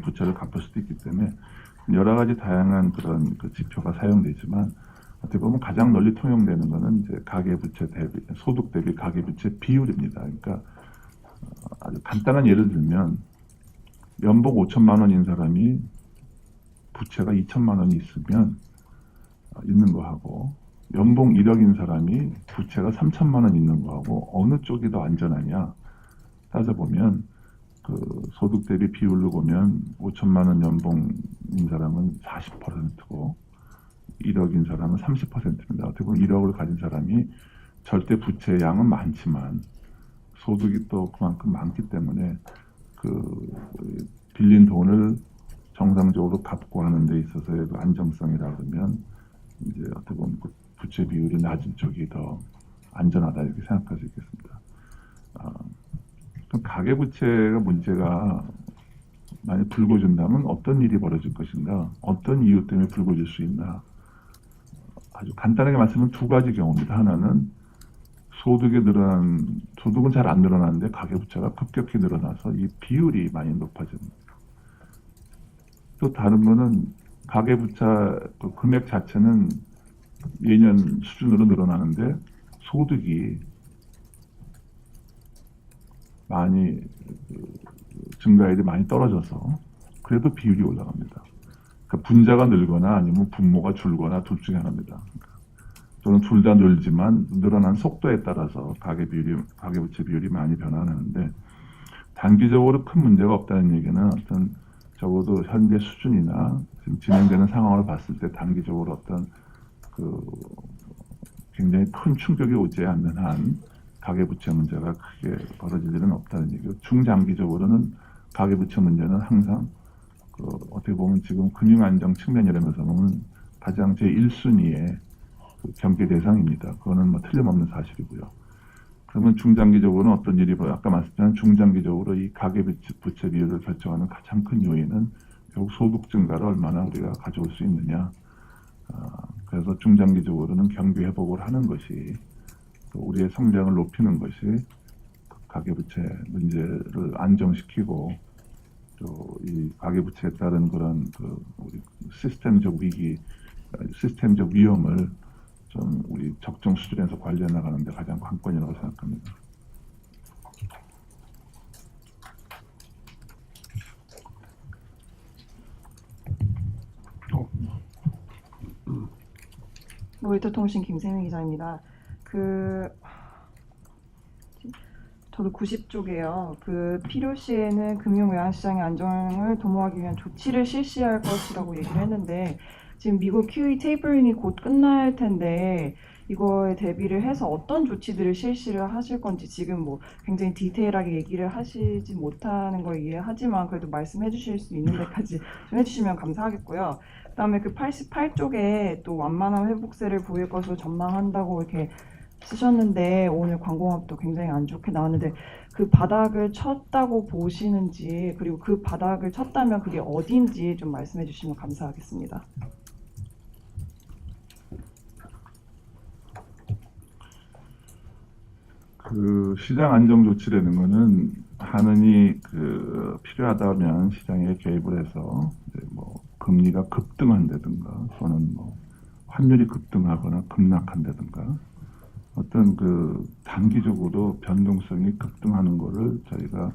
[SPEAKER 1] 부채를 갚을 수도 있기 때문에 여러 가지 다양한 그런 지표가 사용되지만 어떻게 보면 가장 널리 통용되는 것은 이제 가계부채 대비 소득 대비 가계부채 비율입니다. 그러니까 아주 간단한 예를 들면 연봉 5천만 원인 사람이 부채가 2천만 원이 있으면 있는 거하고 연봉 1억인 사람이 부채가 3천만 원 있는 거하고 어느 쪽이 더 안전하냐 따져보면 소득 대비 비율로 보면 5천만 원 연봉인 사람은 40%고 1억인 사람은 30%입니다. 어떻게 보면 1억을 가진 사람이 절대 부채 양은 많지만 소득이 또 그만큼 많기 때문에 빌린 돈을 정상적으로 갚고 하는 데 있어서의 안정성이라 그러면 이제 어떻게 보면 부채 비율이 낮은 쪽이 더 안전하다 이렇게 생각할 수 있겠습니다. 그럼 가계부채가 문제가 만약 불거진다면 어떤 일이 벌어질 것인가? 어떤 이유 때문에 불거질 수 있나? 아주 간단하게 말씀은 두 가지 경우입니다. 하나는 소득은 잘 안 늘어나는데 가계부채가 급격히 늘어나서 이 비율이 많이 높아집니다. 또 다른 거는 가계부채 금액 자체는 예년 수준으로 늘어나는데 소득이 많이 증가율이 많이 떨어져서 그래도 비율이 올라갑니다. 그러니까 분자가 늘거나 아니면 분모가 줄거나 둘 중에 하나입니다. 또는 둘 다 늘지만 늘어난 속도에 따라서 가계부채 비율이 많이 변화하는데 단기적으로 큰 문제가 없다는 얘기는 어떤 적어도 현재 수준이나 지금 진행되는 상황을 봤을 때 단기적으로 어떤 굉장히 큰 충격이 오지 않는 한 가계부채 문제가 크게 벌어질 일은 없다는 얘기고 중장기적으로는 가계부채 문제는 항상 어떻게 보면 지금 금융안정 측면이라면서 보면 가장 제1순위의 경계 대상입니다. 그거는 뭐 틀림없는 사실이고요. 그러면 중장기적으로는 어떤 일이 아까 말씀드린 중장기적으로 이 가계부채 비율을 결정하는 가장 큰 요인은 결국 소득 증가를 얼마나 우리가 가져올 수 있느냐. 그래서 중장기적으로는 경기 회복을 하는 것이 또 우리의 성장을 높이는 것이 가계부채 문제를 안정시키고 또 이 가계부채에 따른 그런 우리 시스템적 위기, 시스템적 위험을 좀 우리 적정 수준에서 관리해 나가는 데 가장 관건이라고 생각합니다.
[SPEAKER 6] 로이터 통신 김세미 기자입니다. 저도 90쪽이에요. 필요시에는 금융외환시장의 안정을 도모하기 위한 조치를 실시할 것이라고 얘기를 했는데 지금 미국 QE 테이퍼링이 곧 끝날 텐데 이거에 대비를 해서 어떤 조치들을 실시를 하실 건지 지금 뭐 굉장히 디테일하게 얘기를 하시지 못하는 걸 이해하지만 그래도 말씀해 주실 수 있는 데까지 좀 해주시면 감사하겠고요. 그다음에 88쪽에 또 완만한 회복세를 보일 것으로 전망한다고 이렇게 쓰셨는데 오늘 광공업도 굉장히 안 좋게 나왔는데 그 바닥을 쳤다고 보시는지 그리고 그 바닥을 쳤다면 그게 어딘지 좀 말씀해 주시면 감사하겠습니다.
[SPEAKER 1] 그 시장 안정 조치라는 거는 하느니 필요하다면 시장에 개입을 해서 이제 뭐 금리가 급등한다든가 또는 뭐 환율이 급등하거나 급락한다든가 어떤 단기적으로 변동성이 급등하는 거를 저희가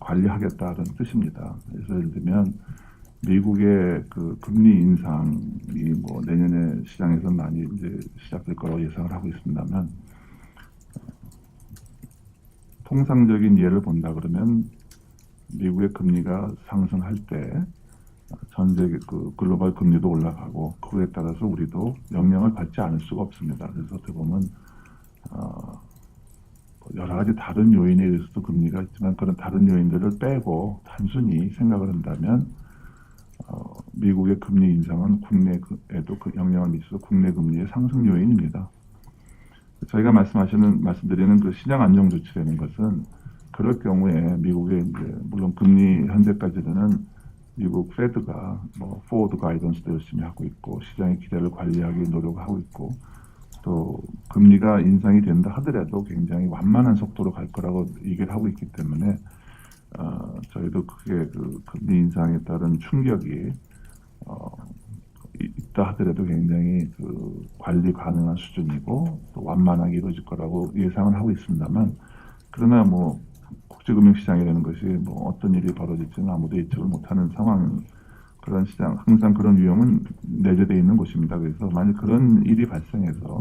[SPEAKER 1] 관리하겠다는 뜻입니다. 그래서 예를 들면 미국의 금리 인상이 뭐 내년에 시장에서 많이 이제 시작될 거라고 예상을 하고 있습니다만 통상적인 예를 본다 그러면 미국의 금리가 상승할 때 전 세계 글로벌 금리도 올라가고 그에 따라서 우리도 영향을 받지 않을 수가 없습니다. 그래서 어떻게 보면 여러 가지 다른 요인에 의해서도 금리가 있지만 그런 다른 요인들을 빼고 단순히 생각을 한다면 미국의 금리 인상은 국내에도 영향을 미쳐서 국내 금리의 상승 요인입니다. 저희가 말씀드리는 그 시장 안정 조치라는 것은 그럴 경우에 미국의 이제 물론 금리 현재까지는 미국 페드가 뭐 포워드 가이던스도 열심히 하고 있고 시장의 기대를 관리하기 노력하고 있고 또 금리가 인상이 된다 하더라도 굉장히 완만한 속도로 갈 거라고 얘기를 하고 있기 때문에 저희도 크게 금리 인상에 따른 충격이 있다 하더라도 굉장히 관리 가능한 수준이고 또 완만하게 이루어질 거라고 예상을 하고 있습니다만 그러나 뭐 국제금융시장이라는 것이 뭐 어떤 일이 벌어질지는 아무도 예측을 못하는 상황 그런 시장 항상 그런 위험은 내재되어 있는 곳입니다. 그래서 만약 그런 일이 발생해서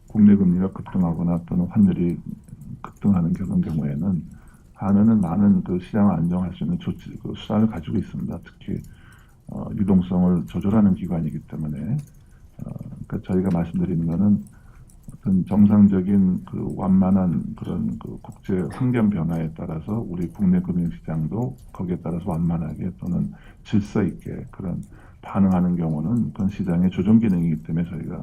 [SPEAKER 1] 국내 금리가 급등하거나 또는 환율이 급등하는 그런 경우에는 한은은 많은 시장을 안정할 수 있는 수단을 가지고 있습니다. 특히 유동성을 조절하는 기관이기 때문에 그러니까 저희가 말씀드리는 것은 어떤 정상적인 완만한 그런 국제 환경 변화에 따라서 우리 국내 금융시장도 거기에 따라서 완만하게 또는 질서 있게 그런 반응하는 경우는 그건 시장의 조정 기능이기 때문에 저희가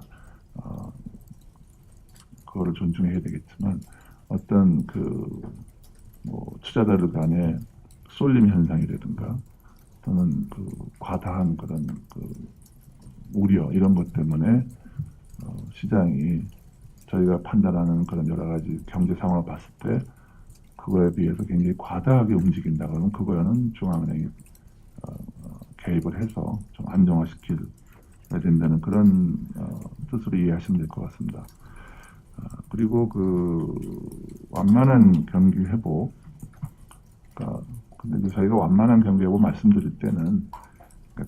[SPEAKER 1] 그거를 존중해야 되겠지만 어떤 뭐 투자자들 간의 쏠림 현상이라든가 또는 과다한 그런 우려 이런 것 때문에 시장이 저희가 판단하는 그런 여러 가지 경제 상황을 봤을 때 그거에 비해서 굉장히 과다하게 움직인다 그러면 그거는 중앙은행이 개입을 해서 좀 안정화시켜야 된다는 그런 뜻으로 이해하시면 될 것 같습니다. 그리고 완만한 경기 회복, 근데 이제 저희가 완만한 경기 회복 말씀드릴 때는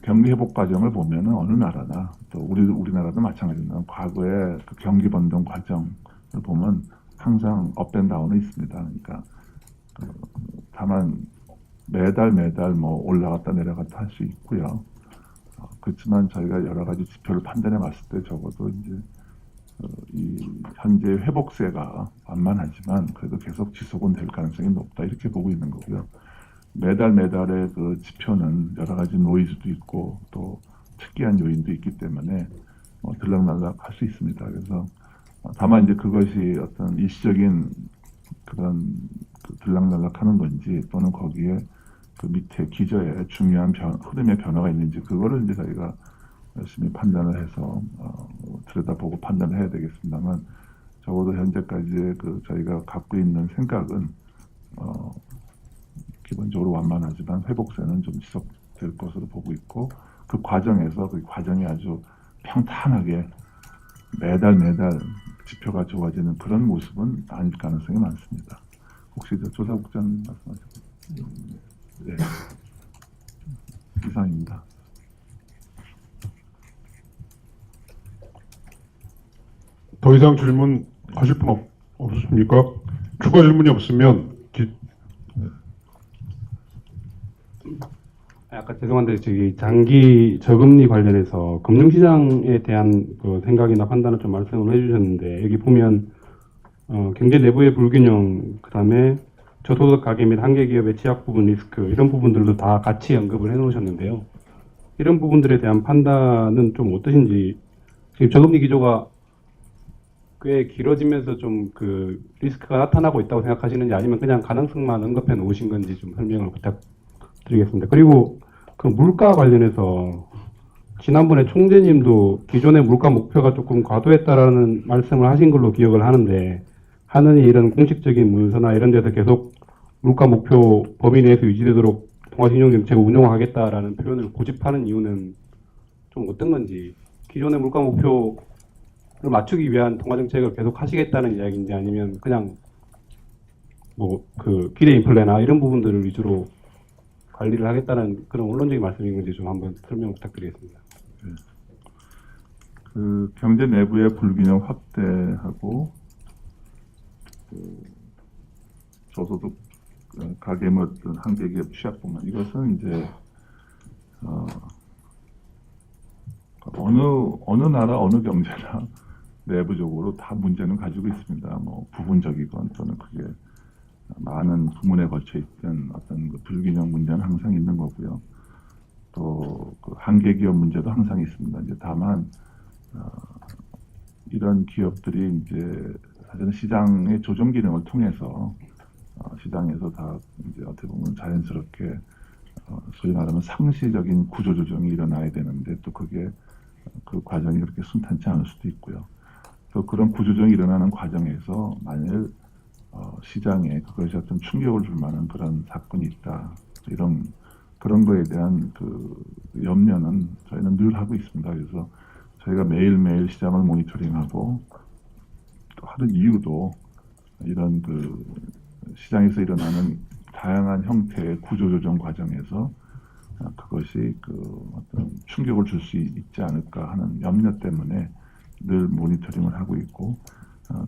[SPEAKER 1] 경기 회복 과정을 보면은 어느 나라나 또 우리나라도 마찬가지입니다. 과거의 경기 번동 과정을 보면 항상 업앤다운은 있습니다. 그러니까 다만 매달 뭐 올라갔다 내려갔다 할 수 있고요. 그렇지만 저희가 여러 가지 지표를 판단해 봤을 때 적어도 이제 이 현재 회복세가 완만하지만 그래도 계속 지속은 될 가능성이 높다 이렇게 보고 있는 거고요. 매달의 지표는 여러 가지 노이즈도 있고 또 특이한 요인도 있기 때문에 들락날락 할 수 있습니다. 그래서 다만 이제 그것이 어떤 일시적인 그런 들락날락 하는 건지 또는 거기에 밑에 기저에 중요한 흐름의 변화가 있는지 그거를 이제 저희가 열심히 판단을 해서 들여다보고 판단을 해야 되겠습니다만 적어도 현재까지의 저희가 갖고 있는 생각은 기본적으로 완만하지만 회복세는 좀 지속될 것으로 보고 있고 그 과정이 아주 평탄하게 매달 지표가 좋아지는 그런 모습은 아닐 가능성이 많습니다. 혹시 조사국장님 말씀하시고 네. 이상입니다.
[SPEAKER 2] 더 이상 질문 하실 분 없으십니까? 추가 질문이 없으면
[SPEAKER 4] 아까 죄송한데 장기 저금리 관련해서 금융시장에 대한 생각이나 판단을 좀 말씀을 해주셨는데 여기 보면 경제 내부의 불균형 그다음에 저소득 가계 및 한계 기업의 취약 부분 리스크 이런 부분들도 다 같이 언급을 해놓으셨는데요. 이런 부분들에 대한 판단은 좀 어떠신지 지금 저금리 기조가 꽤 길어지면서 좀 그 리스크가 나타나고 있다고 생각하시는지 아니면 그냥 가능성만 언급해 놓으신 건지 좀 설명을 부탁드리겠습니다. 그리고 그 물가 관련해서 지난번에 총재님도 기존의 물가 목표가 조금 과도했다라는 말씀을 하신 걸로 기억을 하는데 하느니 이런 공식적인 문서나 이런 데서 계속 물가 목표 범위 내에서 유지되도록 통화신용정책을 운영하겠다라는 표현을 고집하는 이유는 좀 어떤 건지 기존의 물가 목표를 맞추기 위한 통화정책을 계속 하시겠다는 이야기인지 아니면 그냥 뭐 그 기대 인플레나 이런 부분들을 위주로 관리를 하겠다는 그런 원론적인 말씀인 건지 좀 한번 설명 부탁드리겠습니다.
[SPEAKER 1] 그 경제 내부의 불균형 확대하고 그 저소득 가계 뭐 어떤 한계기업 취약분만 이것은 이제 어느 나라 어느 경제나 내부적으로 다 문제는 가지고 있습니다. 뭐 부분적이건 또는 그게 많은 부문에 걸쳐 있던 어떤 그 불균형 문제는 항상 있는 거고요. 또 그 한계 기업 문제도 항상 있습니다. 이제 다만 이런 기업들이 이제 사실은 시장의 조정 기능을 통해서 시장에서 다 이제 어떻게 보면 자연스럽게 소위 말하면 상시적인 구조 조정이 일어나야 되는데 또 그게 그 과정이 그렇게 순탄치 않을 수도 있고요. 또 그런 구조조정이 일어나는 과정에서 만일 시장에 그것이 어떤 충격을 줄 만한 그런 사건이 있다. 그런 거에 대한 그 염려는 저희는 늘 하고 있습니다. 그래서 저희가 매일매일 시장을 모니터링하고 또 하는 이유도 이런 그 시장에서 일어나는 다양한 형태의 구조조정 과정에서 그것이 그 어떤 충격을 줄 수 있지 않을까 하는 염려 때문에 늘 모니터링을 하고 있고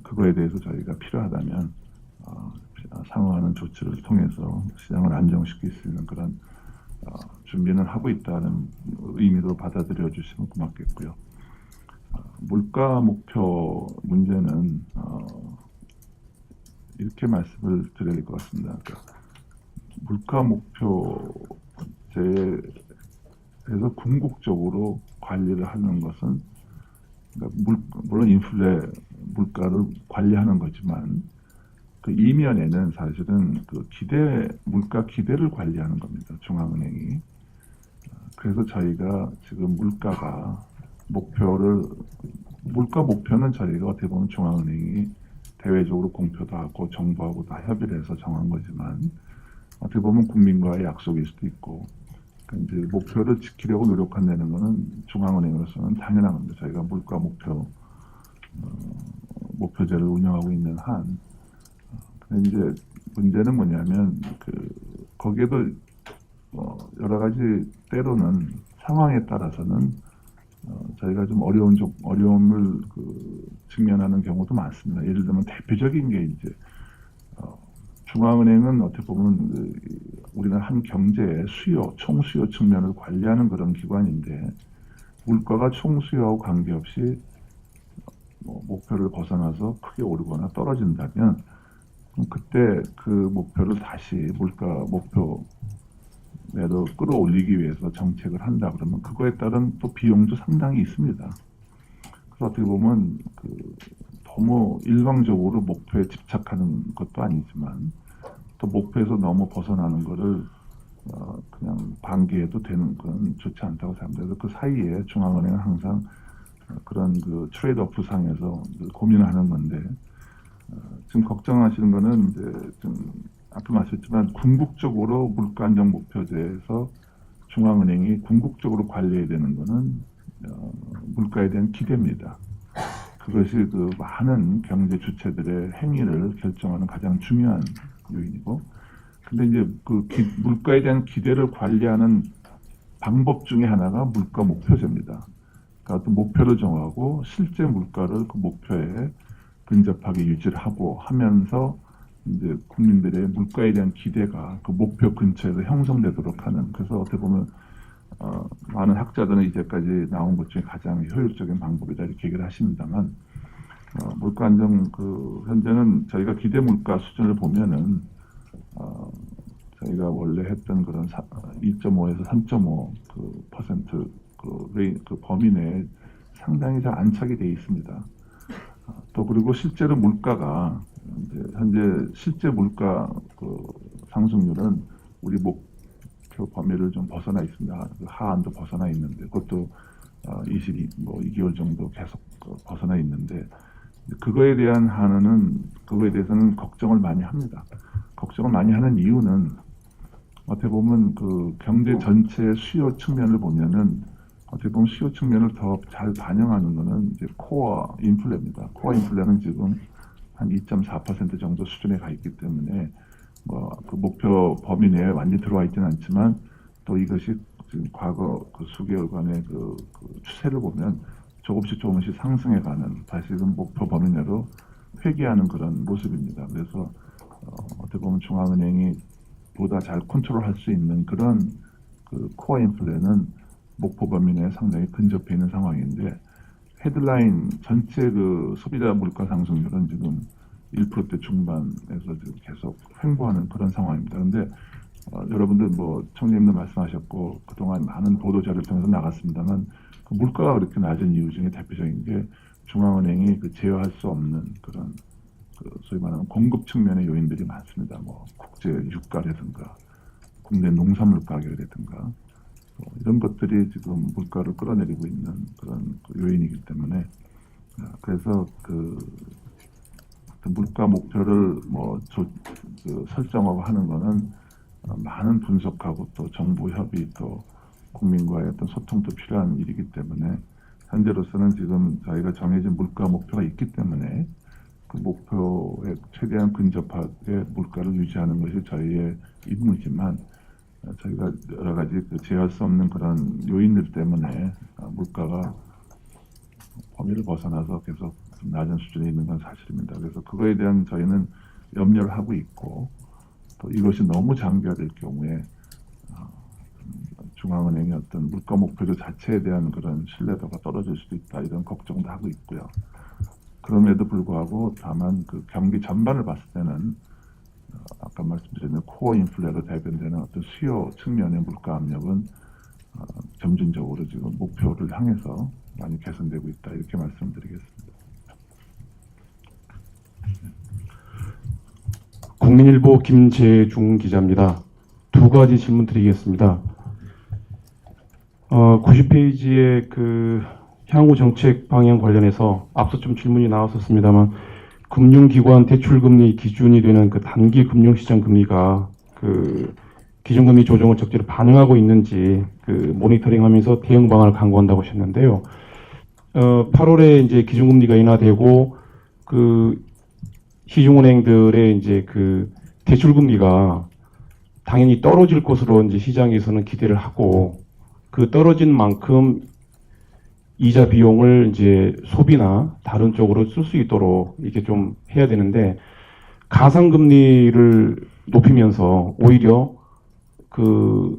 [SPEAKER 1] 그거에 대해서 저희가 필요하다면 상응하는 조치를 통해서 시장을 안정시킬 수 있는 그런 준비는 하고 있다는 의미로 받아들여 주시면 고맙겠고요. 물가 목표 문제는 이렇게 말씀을 드려야 될 것 같습니다. 그러니까 물가 목표제에서 궁극적으로 관리를 하는 것은 그러니까 물론 인플레 물가를 관리하는 거지만 그 이면에는 사실은 그 물가 기대를 관리하는 겁니다. 중앙은행이. 그래서 저희가 지금 물가 목표는 저희가 어떻게 보면 중앙은행이 대외적으로 공표도 하고 정부하고 다 협의를 해서 정한 거지만 어떻게 보면 국민과의 약속일 수도 있고 그러니까 이제 목표를 지키려고 노력한다는 것은 중앙은행으로서는 당연한 겁니다. 저희가 물가 목표제를 운영하고 있는 한 근데 이제 문제는 뭐냐면 거기에도 여러 가지 때로는 상황에 따라서는 저희가 좀 어려움을 직면하는 경우도 많습니다. 예를 들면 대표적인 게 이제 중앙은행은 어떻게 보면 우리나라 한 경제의 총수요 측면을 관리하는 그런 기관인데 물가가 총수요하고 관계없이 목표를 벗어나서 크게 오르거나 떨어진다면 그때 그 목표를 다시 물가 목표로 끌어올리기 위해서 정책을 한다 그러면 그거에 따른 또 비용도 상당히 있습니다. 그래서 어떻게 보면 너무 일방적으로 목표에 집착하는 것도 아니지만 또 목표에서 너무 벗어나는 거를 그냥 방기해도 되는 건 좋지 않다고 생각합니다. 그래서 그 사이에 중앙은행은 항상 그런 그 트레이드오프 상에서 고민하는 건데 지금 걱정하시는 거는 이제 좀 아까 말씀했지만 궁극적으로 물가 안정 목표제에서 중앙은행이 궁극적으로 관리해야 되는 거는 물가에 대한 기대입니다. 그것이 그 많은 경제 주체들의 행위를 결정하는 가장 중요한 요인이고, 근데 이제 물가에 대한 기대를 관리하는 방법 중에 하나가 물가 목표제입니다. 그러니까 또 목표를 정하고 실제 물가를 그 목표에 근접하게 유지를 하고 하면서 이제 국민들의 물가에 대한 기대가 그 목표 근처에서 형성되도록 하는, 그래서 어떻게 보면 많은 학자들은 이제까지 나온 것 중에 가장 효율적인 방법이다 이렇게 얘기를 하십니다만 물가 안정 현재는 저희가 기대 물가 수준을 보면은 저희가 원래 했던 그런 2.5에서 3.5% 그 범위 내에 상당히 잘 안착이 돼 있습니다. 또 그리고 실제로 물가가 이제 현재 실제 물가 그 상승률은 우리 목표 범위를 좀 벗어나 있습니다. 그 하한도 벗어나 있는데 그것도 2개월 정도 계속 벗어나 있는데 그거에 대한 한은은 그거에 대해서는 걱정을 많이 합니다. 걱정을 많이 하는 이유는 어떻게 보면 그 경제 전체 수요 측면을 보면은 어떻게 보면 수요 측면을 더 잘 반영하는 거는 이제 코어 인플레입니다. 코어 인플레는 지금 한 2.4% 정도 수준에 가 있기 때문에 뭐 그 목표 범위 내에 완전히 들어와 있지는 않지만 또 이것이 지금 과거 그 수개월간의 그 추세를 보면 조금씩 상승해가는 다시금 목표 범위 내로 회귀하는 그런 모습입니다. 그래서 어떻게 보면 중앙은행이 보다 잘 컨트롤할 수 있는 그런 그 코어 인플레는 목표 범위 내에 상당히 근접해 있는 상황인데 헤드라인 전체 그 소비자 물가 상승률은 지금 1%대 중반에서 지금 계속 횡보하는 그런 상황입니다. 그런데 여러분들 뭐 총리님도 말씀하셨고 그동안 많은 보도 자료를 통해서 나갔습니다만 그 물가가 그렇게 낮은 이유 중에 대표적인 게 중앙은행이 그 제어할 수 없는 그런 그 소위 말하는 공급 측면의 요인들이 많습니다. 뭐 국제 유가라든가 국내 농산물 가격이라든가 이런 것들이 지금 물가를 끌어내리고 있는 그런 그 요인이기 때문에 그래서 그 물가 목표를 설정하고 하는 거는 많은 분석하고 또 정부 협의 또 국민과의 어떤 소통도 필요한 일이기 때문에 현재로서는 지금 저희가 정해진 물가 목표가 있기 때문에 그 목표에 최대한 근접하게 물가를 유지하는 것이 저희의 임무지만 저희가 여러 가지 그 제어할 수 없는 그런 요인들 때문에 물가가 범위를 벗어나서 계속 낮은 수준에 있는 건 사실입니다. 그래서 그거에 대한 저희는 염려를 하고 있고 또 이것이 너무 장기화될 경우에 중앙은행의 어떤 물가 목표 자체에 대한 그런 신뢰도가 떨어질 수도 있다 이런 걱정도 하고 있고요. 그럼에도 불구하고 다만 그 경기 전반을 봤을 때는 아까 말씀드린 코어 인플레로 대변되는 어떤 수요 측면의 물가 압력은 점진적으로 지금 목표를 향해서 많이 개선되고 있다 이렇게 말씀드리겠습니다.
[SPEAKER 4] 국민일보 김재중 기자입니다. 두 가지 질문 드리겠습니다. 90페이지의 그 향후 정책 방향 관련해서 앞서 좀 질문이 나왔었습니다만 금융기관 대출금리 기준이 되는 그 단기 금융시장 금리가 그 기준금리 조정을 적절히 반영하고 있는지 그 모니터링하면서 대응 방안을 강구한다고 하셨는데요. 8월에 이제 기준금리가 인하되고 그 시중은행들의 이제 그 대출금리가 당연히 떨어질 것으로 이제 시장에서는 기대를 하고 그 떨어진 만큼 이자 비용을 이제 소비나 다른 쪽으로 쓸 수 있도록 이렇게 좀 해야 되는데 가상금리를 높이면서 오히려 그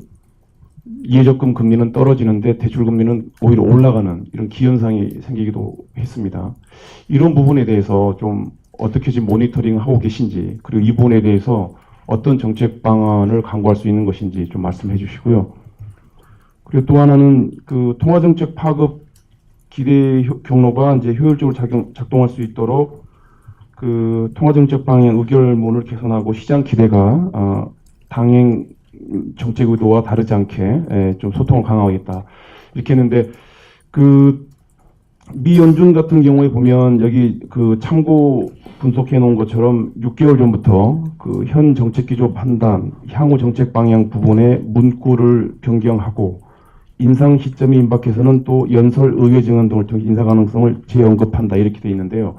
[SPEAKER 4] 예적금 금리는 떨어지는데 대출금리는 오히려 올라가는 이런 기현상이 생기기도 했습니다. 이런 부분에 대해서 좀 어떻게 지금 모니터링하고 계신지 그리고 이 부분에 대해서 어떤 정책 방안을 강구할 수 있는 것인지 좀 말씀해 주시고요. 그리고 또 하나는 그 통화정책 파급 기대 경로가 이제 효율적으로 작동할 수 있도록 그 통화정책 방향 의결문을 개선하고 시장 기대가 당행 정책 의도와 다르지 않게 좀 소통을 강화하겠다 이렇게 했는데 그 미 연준 같은 경우에 보면 여기 그 참고 분석해 놓은 것처럼 6개월 전부터 그 현 정책 기조 판단, 향후 정책 방향 부분에 문구를 변경하고 인상 시점이 임박해서는 또 연설 의회 증언 등을 통해 인사 가능성을 재언급한다 이렇게 돼 있는데요.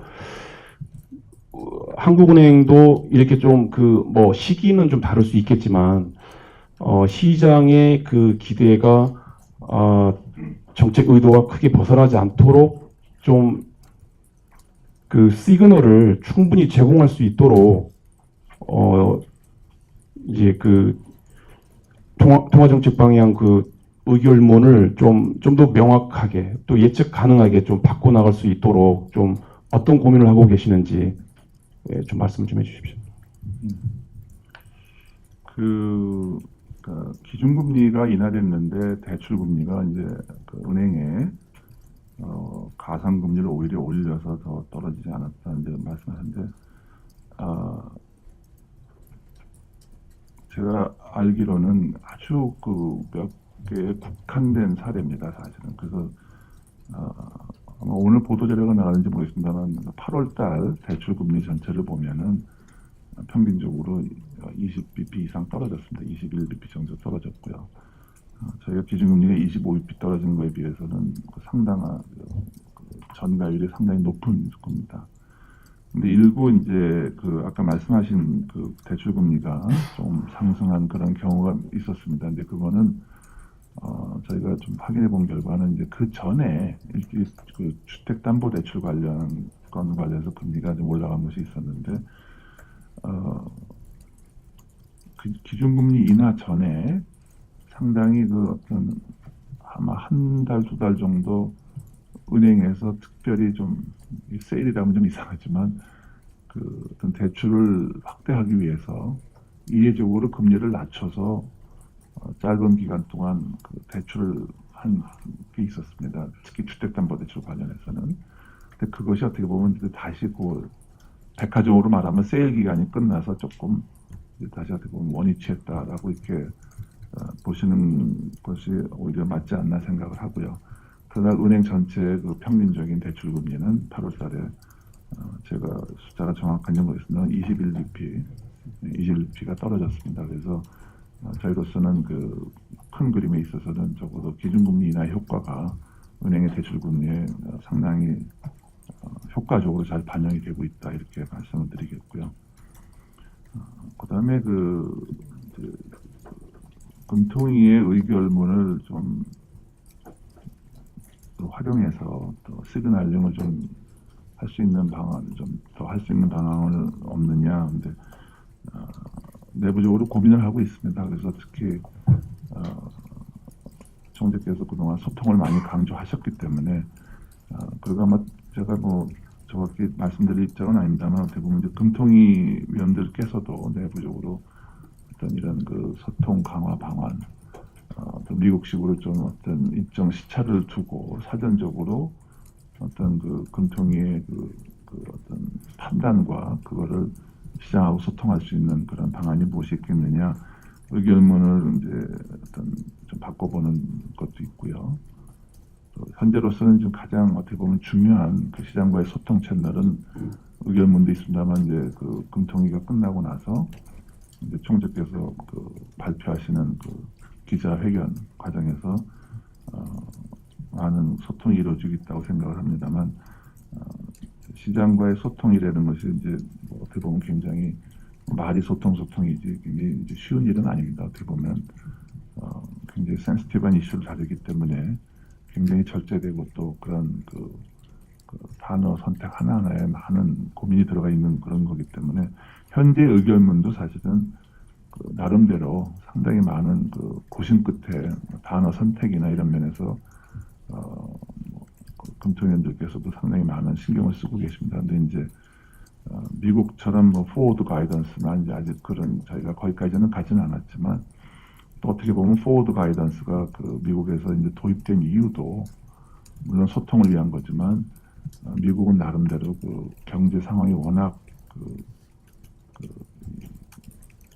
[SPEAKER 4] 한국은행도 이렇게 좀 그 뭐 시기는 좀 다를 수 있겠지만 시장의 그 기대가 정책 의도가 크게 벗어나지 않도록 좀 그 시그널을 충분히 제공할 수 있도록 이제 그 통화정책 방향 그 의결문을 좀 더 명확하게 또 예측 가능하게 좀 바꿔 나갈 수 있도록 좀 어떤 고민을 하고 계시는지 좀 말씀 좀 해주십시오.
[SPEAKER 1] 기준금리가 인하됐는데 대출금리가 이제 그 은행에 가상금리를 오히려 올려서 더 떨어지지 않았다는 이제 말씀하셨는데, 제가 알기로는 아주 그 몇 개의 국한된 사례입니다, 사실은. 그래서 아마 오늘 보도 자료가 나가는지 모르겠습니다만 8월달 대출 금리 전체를 보면은 평균적으로 20bp 이상 떨어졌습니다. 21bp 정도 떨어졌고요. 저희가 기준금리가 25bp 떨어진 거에 비해서는 상당한 전가율이 상당히 높은 겁니다. 근데 일부 이제 그 아까 말씀하신 그 대출 금리가 좀 상승한 그런 경우가 있었습니다. 근데 그거는 저희가 좀 확인해 본 결과는 이제 그 전에 그 주택담보대출 관련 건 관련해서 금리가 좀 올라간 것이 있었는데 그 기준금리 인하 전에 상당히 그 어떤 아마 한 달, 두 달 정도 은행에서 특별히 좀 세일이라면 좀 이상하지만 그 어떤 대출을 확대하기 위해서 이례적으로 금리를 낮춰서 짧은 기간 동안 그 대출을 한 게 있었습니다. 특히 주택담보대출 관련해서는. 근데 그것이 어떻게 보면 이제 다시 그 백화점으로 말하면 세일 기간이 끝나서 조금 이제 다시 어떻게 보면 원위치했다라고 이렇게 보시는 것이 오히려 맞지 않나 생각을 하고요. 그러나 은행 전체의 그 평균적인 대출 금리는 8월달에 제가 숫자가 정확한지 모르겠습니다. 21bp가 떨어졌습니다. 그래서 저희로서는 그 큰 그림에 있어서는 적어도 기준금리 인하 효과가 은행의 대출 금리에 상당히 효과적으로 잘 반영이 되고 있다 이렇게 말씀을 드리겠고요. 그다음에 금통위의 의결문을 좀 활용해서 또 시그널링을 좀 할 수 있는 방안, 좀 더 할 수 있는 방안은 없느냐. 근데 내부적으로 고민을 하고 있습니다. 그래서 특히 총재께서 그동안 소통을 많이 강조하셨기 때문에 그리고 아마 제가 뭐 정확히 말씀드릴 입장은 아닙니다만 어떻게 보면 이제 금통위 위원들께서도 내부적으로 어떤 이런 그 소통 강화 방안, 또 미국식으로 좀 어떤 일정 시차를 두고 사전적으로 어떤 그 금통위의 그 어떤 판단과 그거를 시장하고 소통할 수 있는 그런 방안이 무엇이 있겠느냐 의결문을 이제 어떤 좀 바꿔보는 것도 있고요. 또 현재로서는 좀 가장 어떻게 보면 중요한 그 시장과의 소통 채널은 의결문도 있습니다만 이제 그 금통위가 끝나고 나서 이제 총재께서 그 발표하시는 그 기자회견 과정에서 많은 소통이 이루어지고 있다고 생각을 합니다만 시장과의 소통이라는 것이 이제 뭐 어떻게 보면 굉장히 말이 소통이지 굉장히 이제 쉬운 일은 아닙니다. 어떻게 보면 굉장히 센시티브한 이슈를 다루기 때문에 굉장히 절제되고 또 그런 그 단어 선택 하나하나에 많은 고민이 들어가 있는 그런 거기 때문에 현재 의결문도 사실은 그 나름대로 상당히 많은 그 고심 끝에 단어 선택이나 이런 면에서 금통위원들께서도 상당히 많은 신경을 쓰고 계십니다. 근데 이제 미국처럼 뭐 포워드 가이던스나 이제 아직 그런 저희가 거기까지는 가지는 않았지만 또 어떻게 보면 포워드 가이던스가 그 미국에서 이제 도입된 이유도 물론 소통을 위한 거지만 미국은 나름대로 그 경제 상황이 워낙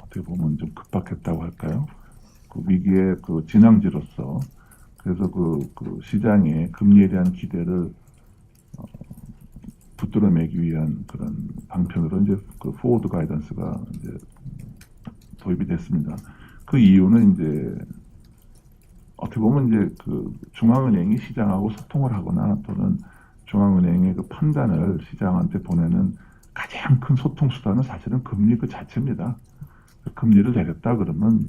[SPEAKER 1] 어떻게 보면 좀 급박했다고 할까요? 그 위기의 그 진앙지로서 그래서 그 시장의 금리에 대한 기대를 붙들어매기 위한 그런 방편으로 이제 그 포워드 가이던스가 이제 도입이 됐습니다. 그 이유는 이제 어떻게 보면 이제 그 중앙은행이 시장하고 소통을 하거나 또는 중앙은행의 그 판단을 시장한테 보내는 가장 큰 소통 수단은 사실은 금리 그 자체입니다. 금리를 내렸다 그러면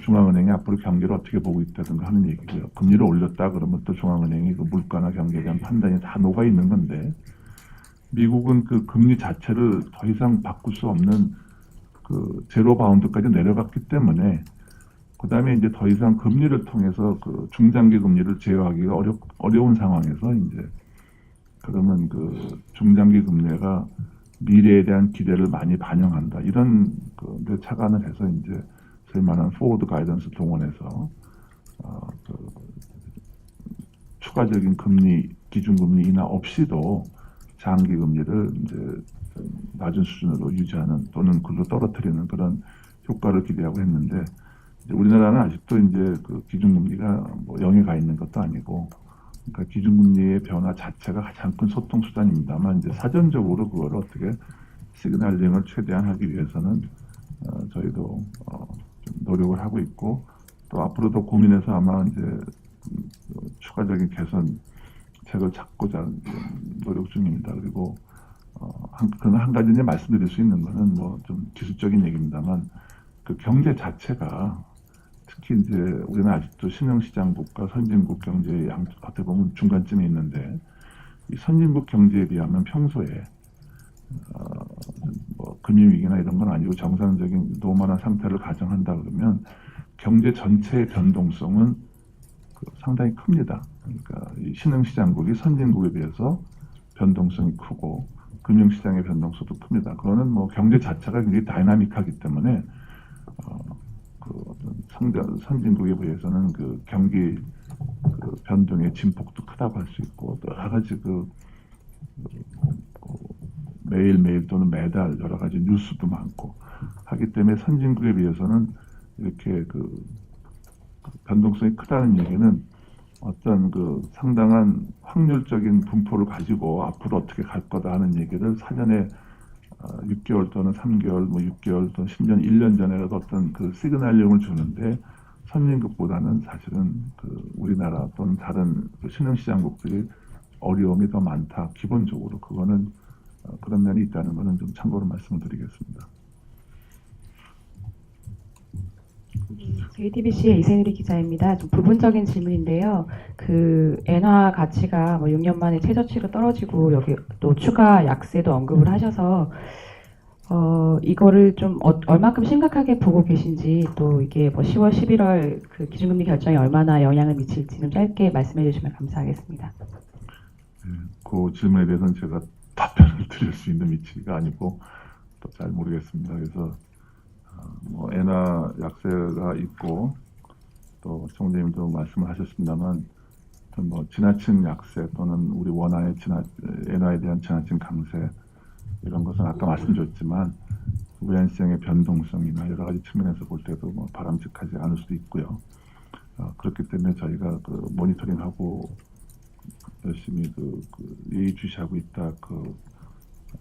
[SPEAKER 1] 중앙은행이 앞으로 경기를 어떻게 보고 있다든가 하는 얘기고요. 금리를 올렸다 그러면 또 중앙은행이 그 물가나 경기에 대한 판단이 다 녹아 있는 건데 미국은 그 금리 자체를 더 이상 바꿀 수 없는 그 제로 바운드까지 내려갔기 때문에 그 다음에 이제 더 이상 금리를 통해서 그 중장기 금리를 제어하기가 어려운 상황에서 이제 그러면 그 중장기 금리가 미래에 대한 기대를 많이 반영한다 이런 그 착안을 해서 이제 소위 말하는 포워드 가이던스 동원해서 그 추가적인 금리 기준금리 인하 없이도 장기 금리를 이제 좀 낮은 수준으로 유지하는 또는 글로 떨어뜨리는 그런 효과를 기대하고 했는데 이제 우리나라는 아직도 이제 그 기준금리가 뭐 0에 가 있는 것도 아니고 그러니까 기준금리의 변화 자체가 가장 큰 소통 수단입니다만 이제 사전적으로 그걸 어떻게 시그널링을 최대한 하기 위해서는 저희도 좀 노력을 하고 있고 또 앞으로도 고민해서 아마 이제 추가적인 개선책을 찾고자 노력 중입니다. 그리고 한 가지 이제 말씀드릴 수 있는 거는 뭐 좀 기술적인 얘기입니다만 그 경제 자체가 특히 이제 우리는 아직도 신흥시장국과 선진국 경제의 어떻게 보면 중간쯤에 있는데 이 선진국 경제에 비하면 평소에 뭐 금융위기나 이런 건 아니고 정상적인 노멀한 상태를 가정한다 그러면 경제 전체의 변동성은 상당히 큽니다. 그러니까 이 신흥시장국이 선진국에 비해서 변동성이 크고 금융시장의 변동성도 큽니다. 그거는 뭐 경제 자체가 굉장히 다이나믹하기 때문에 그 어떤 선진국에 비해서는 그 경기 그 변동의 진폭도 크다고 할 수 있고 또 여러 가지 매일매일 또는 매달 여러 가지 뉴스도 많고 하기 때문에 선진국에 비해서는 이렇게 그 변동성이 크다는 얘기는 어떤 그 상당한 확률적인 분포를 가지고 앞으로 어떻게 갈 거다 하는 얘기를 사전에 6개월 또는 3개월, 뭐 6개월 또는 10년, 1년 전에라도 어떤 그 시그널링을 주는데 선진국보다는 사실은 그 우리나라 또는 다른 그 신흥시장국들이 어려움이 더 많다. 기본적으로 그거는 그런 면이 있다는 것은 좀 참고로 말씀을 드리겠습니다.
[SPEAKER 7] JTBC의 이세누리 기자입니다. 좀 부분적인 질문인데요. 그 엔화 가치가 뭐 6년 만에 최저치로 떨어지고 여기 또 추가 약세도 언급을 하셔서 이거를 좀 얼마큼 심각하게 보고 계신지 또 이게 뭐 10월, 11월 그 기준금리 결정이 얼마나 영향을 미칠지 좀 짧게 말씀해 주시면 감사하겠습니다.
[SPEAKER 1] 그 질문에 대해서는 제가 답변을 드릴 수 있는 위치가 아니고 또 잘 모르겠습니다. 그래서 뭐 엔화 약세가 있고 또 총재님도 말씀을 하셨습니다만 뭐 지나친 약세 또는 우리 원화의 엔화에 대한 지나친 강세 이런 것은 아까 말씀드렸지만 외환시장의 변동성이나 여러 가지 측면에서 볼 때도 뭐 바람직하지 않을 수도 있고요. 그렇기 때문에 저희가 그 모니터링하고 열심히 예의주시하고 있다.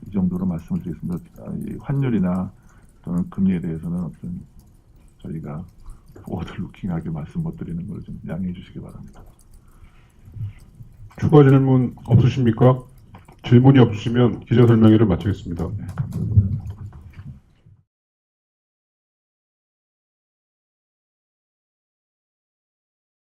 [SPEAKER 1] 이 정도로 말씀을 드리겠습니다. 이 환율이나 또는 금리에 대해서는 어떤 저희가 오버루킹하게 말씀 못 드리는 걸 좀 양해해 주시기 바랍니다.
[SPEAKER 2] 추가 질문 없으십니까? 질문이 없으시면 기자 설명회를 마치겠습니다.
[SPEAKER 1] 네, 감사합니다.